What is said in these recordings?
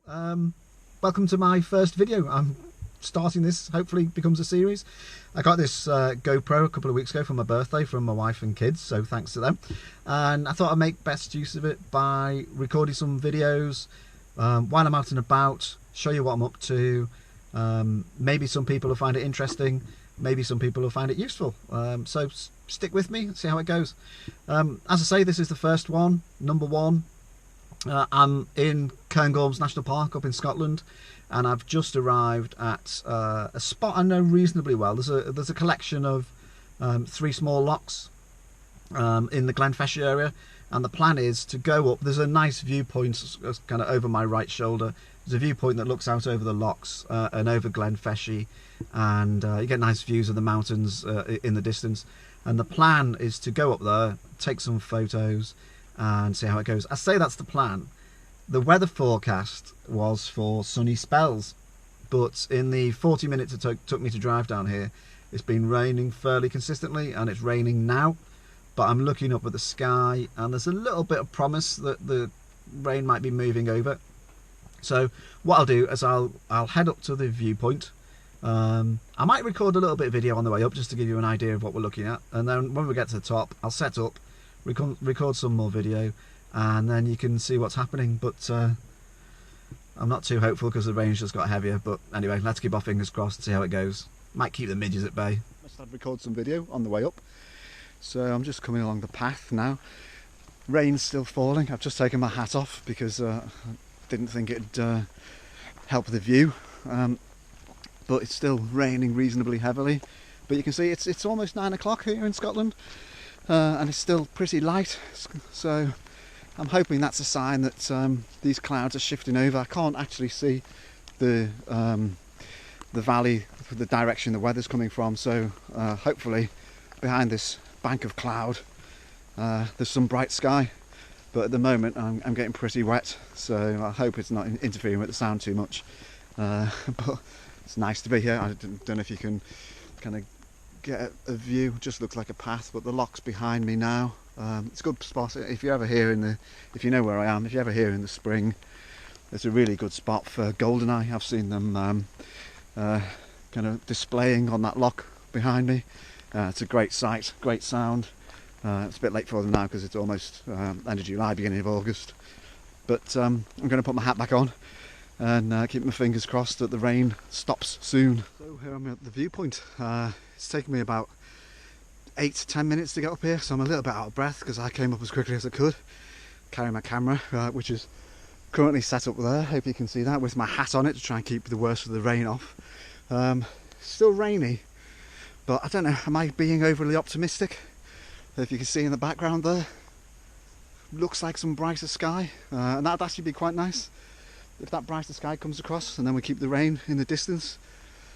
Welcome to my first video. I'm starting this, hopefully becomes a series. I got this GoPro a couple of weeks ago for my birthday from my wife and kids, so thanks to them. And I thought I'd make best use of it by recording some videos while I'm out and about, show you what I'm up to. Maybe some people will find it interesting, maybe some people will find it useful. So stick with me and see how it goes. As I say, this is the first one, number one. I'm in Cairngorms National Park up in Scotland, and I've just arrived at a spot I know reasonably well. There's a collection of 3 small lochs in the Glenfeshie area, and the plan is to go up. There's a nice viewpoint kind of over my right shoulder. There's a viewpoint that looks out over the lochs and over Glenfeshie, and you get nice views of the mountains in the distance. And the plan is to go up there, take some photos, and see how it goes. I say that's the plan. The weather forecast was for sunny spells, but in the 40 minutes it took me to drive down here, it's been raining fairly consistently, and it's raining now. But I'm looking up at the sky, and there's a little bit of promise that the rain might be moving over. So what I'll do is I'll head up to the viewpoint. I might record a little bit of video on the way up just to give you an idea of what we're looking at, and then when we get to the top I'll set up, record some more video, and then you can see what's happening. But I'm not too hopeful because the rain's just got heavier. But anyway, let's keep our fingers crossed, see how it goes. Might keep the midges at bay. Must have recorded some video on the way up. So I'm just coming along the path now. Rain's still falling. I've just taken my hat off because I didn't think it'd help the view. But it's still raining reasonably heavily. But you can see it's almost 9 o'clock here in Scotland. And it's still pretty light, so I'm hoping that's a sign that these clouds are shifting over. I can't actually see the valley, the direction the weather's coming from, so hopefully behind this bank of cloud there's some bright sky. But at the moment I'm getting pretty wet, so I hope it's not interfering with the sound too much. But it's nice to be here. I don't know if you can kind of get a view. It just looks like a path, but the loch's behind me now. It's a good spot if you're ever here if you know where I am, if you're ever here in the spring. It's a really good spot for goldeneye. I've seen them kind of displaying on that loch behind me. It's a great sight, great sound. It's a bit late for them now because it's almost end of July, beginning of August. But I'm going to put my hat back on and keep my fingers crossed that the rain stops soon. So here I'm at the viewpoint. It's taken me about 8 to 10 minutes to get up here, so I'm a little bit out of breath because I came up as quickly as I could, carrying my camera, which is currently set up there. Hope you can see that, with my hat on it to try and keep the worst of the rain off. Still rainy, but I don't know, am I being overly optimistic? If you can see in the background there, looks like some brighter sky, and that'd actually be quite nice if that brighter sky comes across, and then we keep the rain in the distance,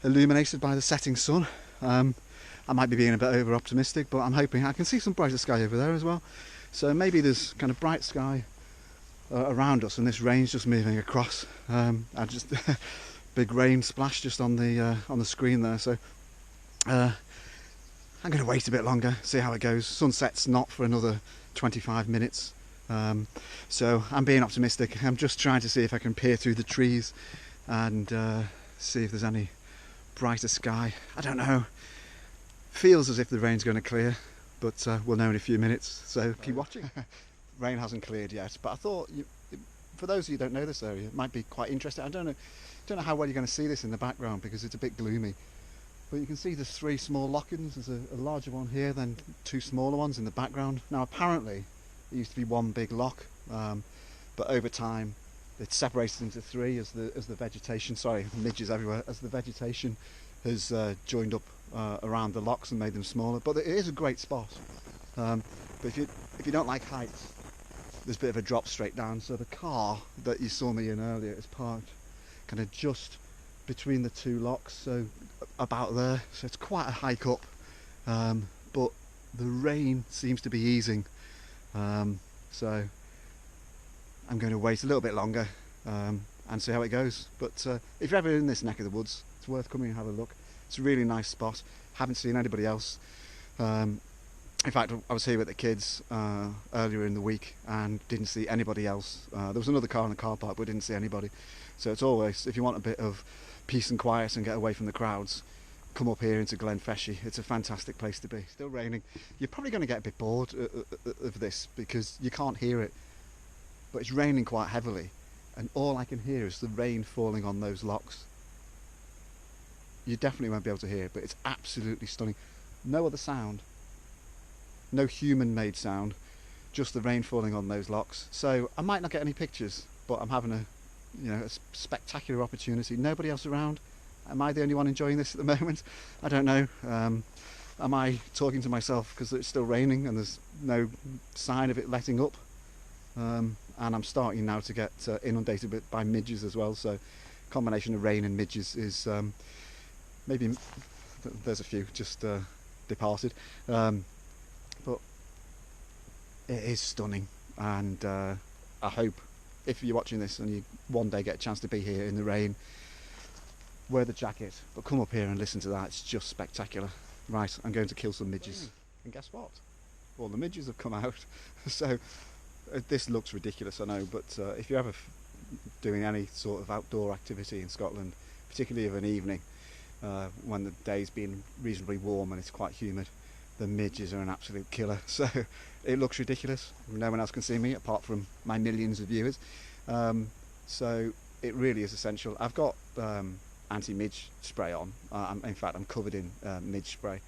illuminated by the setting sun. I might be being a bit over optimistic, but I'm hoping I can see some brighter sky over there as well. So maybe there's kind of bright sky around us, and this rain's just moving across. I just big rain splash just on the screen there. So I'm going to wait a bit longer, see how it goes. Sunset's not for another 25 minutes. So I'm being optimistic. I'm just trying to see if I can peer through the trees and see if there's any brighter sky. I don't know. Feels as if the rain's going to clear, but we'll know in a few minutes, so keep watching. Rain hasn't cleared yet, but I thought, for those of you who don't know this area, it might be quite interesting. I don't know how well you're going to see this in the background because it's a bit gloomy, but you can see there's 3 small lochans. There's a larger one here, then 2 smaller ones in the background. Now apparently it used to be one big loch, but over time it's separated into 3 as the vegetation, sorry, midges everywhere, as the vegetation has joined up around the lochs and made them smaller. But it is a great spot. But if you don't like heights, there's a bit of a drop straight down. So the car that you saw me in earlier is parked kind of just between the 2 lochs, so about there. So it's quite a hike up, but the rain seems to be easing. So I'm going to wait a little bit longer and see how it goes. But if you're ever in this neck of the woods, it's worth coming and have a look. It's a really nice spot. Haven't seen anybody else In fact, I was here with the kids earlier in the week and didn't see anybody else. There was another car in the car park, but didn't see anybody. So it's always, if you want a bit of peace and quiet and get away from the crowds, come up here into Glenfeshie. It's a fantastic place to be. Still raining. You're probably going to get a bit bored of this because you can't hear it, but it's raining quite heavily, and all I can hear is the rain falling on those locks. You definitely won't be able to hear it, but it's absolutely stunning. No other sound. No human-made sound, just the rain falling on those locks. So I might not get any pictures, but I'm having a spectacular opportunity. Nobody else around. Am I the only one enjoying this at the moment? I don't know. Am I talking to myself because it's still raining and there's no sign of it letting up? And I'm starting now to get inundated by midges as well. So combination of rain and midges is maybe there's a few just departed. But it is stunning, and I hope if you're watching this and you one day get a chance to be here in the rain, wear the jacket, but come up here and listen to that. It's just spectacular. Right, I'm going to kill some midges. And guess what? Well, the midges have come out. So this looks ridiculous, I know, but if you're ever doing any sort of outdoor activity in Scotland, particularly of an evening, when the day's been reasonably warm and it's quite humid, the midges are an absolute killer. So it looks ridiculous. No one else can see me apart from my millions of viewers. So it really is essential. I've got anti-midge spray on. In fact, I'm covered in midge spray,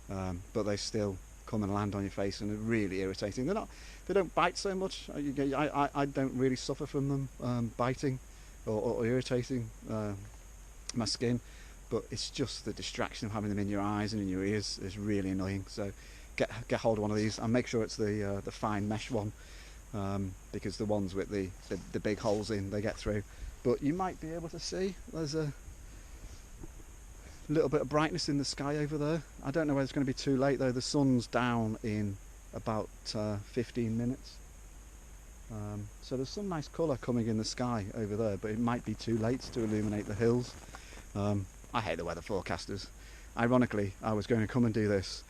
but they still come and land on your face and are really irritating. They don't bite so much. I don't really suffer from them biting or irritating my skin. But it's just the distraction of having them in your eyes and in your ears is really annoying. So get hold of one of these and make sure it's the fine mesh one, because the ones with the big holes in, they get through. But you might be able to see there's a little bit of brightness in the sky over there. I don't know whether it's going to be too late though. The sun's down in about 15 minutes. So there's some nice colour coming in the sky over there, but it might be too late to illuminate the hills. I hate the weather forecasters. Ironically, I was going to come and do this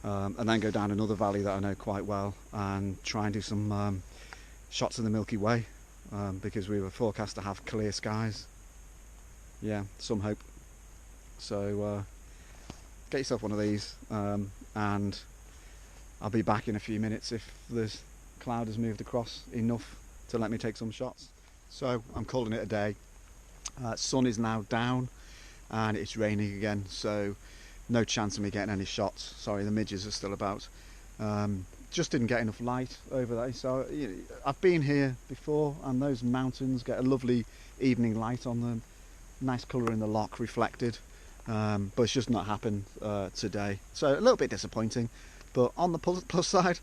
and then go down another valley that I know quite well and try and do some shots of the Milky Way, because we were forecast to have clear skies. Yeah, some hope. So get yourself one of these, and I'll be back in a few minutes if the cloud has moved across enough to let me take some shots. So I'm calling it a day. Sun is now down and it's raining again, so no chance of me getting any shots. Sorry, the midges are still about. Just didn't get enough light over there. So I've been here before, and those mountains get a lovely evening light on them, nice colour in the loch reflected, but it's just not happened today. So a little bit disappointing, but on the plus side,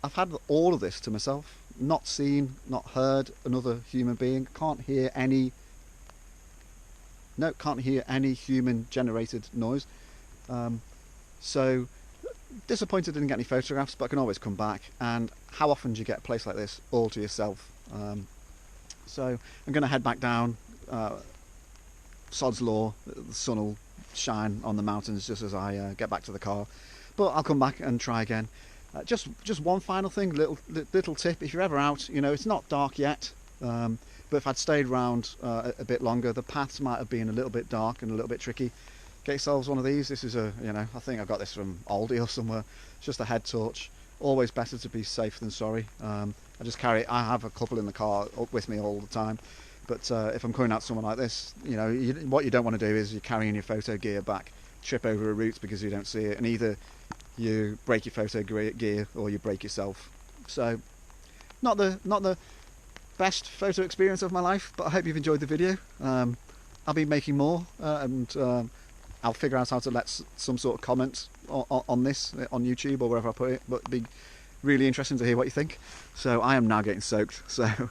I've had all of this to myself, not seen, not heard another human being, can't hear any human generated noise. So disappointed I didn't get any photographs, but I can always come back. And how often do you get a place like this all to yourself? So I'm going to head back down. Sod's law, the sun will shine on the mountains just as I get back to the car, but I'll come back and try again. Just one final thing, little tip: if you're ever out, it's not dark yet, but if I'd stayed around a bit longer, the paths might have been a little bit dark and a little bit tricky. Get yourselves one of these. This is I think I got this from Aldi or somewhere. It's just a head torch. Always better to be safe than sorry. I have a couple in the car with me all the time. But if I'm coming out somewhere like this, what you don't want to do is you're carrying your photo gear back, trip over a route because you don't see it, and either you break your photo gear or you break yourself. So not the best photo experience of my life, but I hope you've enjoyed the video. I'll be making more, and I'll figure out how to let some sort of comment on this on YouTube or wherever I put it, but it'd be really interesting to hear what you think. So I am now getting soaked, so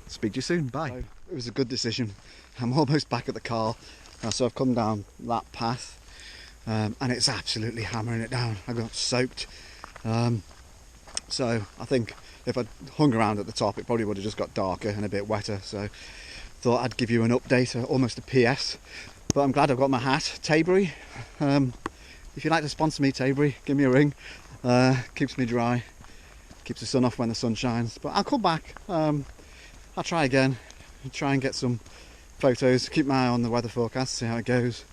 speak to you soon. Bye. It was a good decision. I'm almost back at the car, so I've come down that path, and it's absolutely hammering it down. I got soaked, so I think if I'd hung around at the top, it probably would have just got darker and a bit wetter. So thought I'd give you an update, almost a PS. But I'm glad I've got my hat, Taybury. You if you'd like to sponsor me, Tabury, give me a ring. Keeps me dry, keeps the sun off when the sun shines. But I'll come back. I'll try again, try and get some photos, keep my eye on the weather forecast, see how it goes.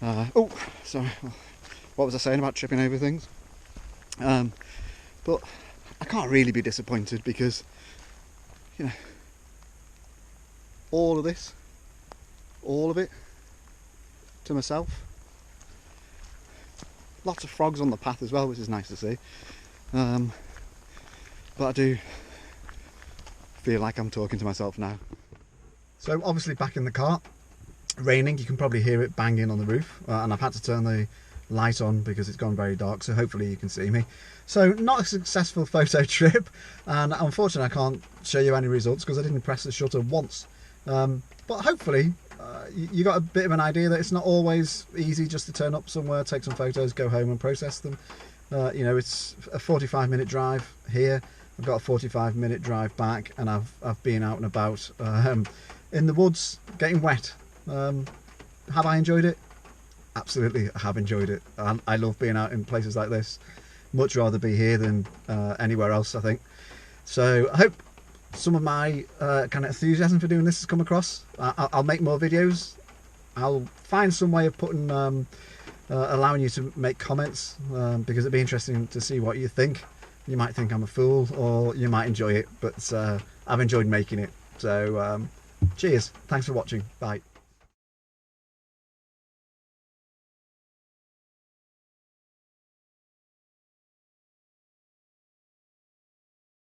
Oh, sorry, what was I saying about tripping over things? But I can't really be disappointed because, you know, all of this, all of it, to myself. Lots of frogs on the path as well, which is nice to see. But I do feel like I'm talking to myself now. So obviously back in the car, raining, you can probably hear it banging on the roof, and I've had to turn the light on because it's gone very dark, so hopefully you can see me. So not a successful photo trip, and unfortunately I can't show you any results because I didn't press the shutter once. But hopefully you got a bit of an idea that it's not always easy just to turn up somewhere, take some photos, go home and process them. You know, it's a 45-minute drive here. I've got a 45-minute drive back, and I've been out and about in the woods, getting wet. Have I enjoyed it? Absolutely, I have enjoyed it. I love being out in places like this. Much rather be here than anywhere else, I think. So I hope some of my kind of enthusiasm for doing this has come across. I'll make more videos. I'll find some way of putting allowing you to make comments, because it'd be interesting to see what you think. You might think I'm a fool, or you might enjoy it, but I've enjoyed making it. So cheers, thanks for watching, bye.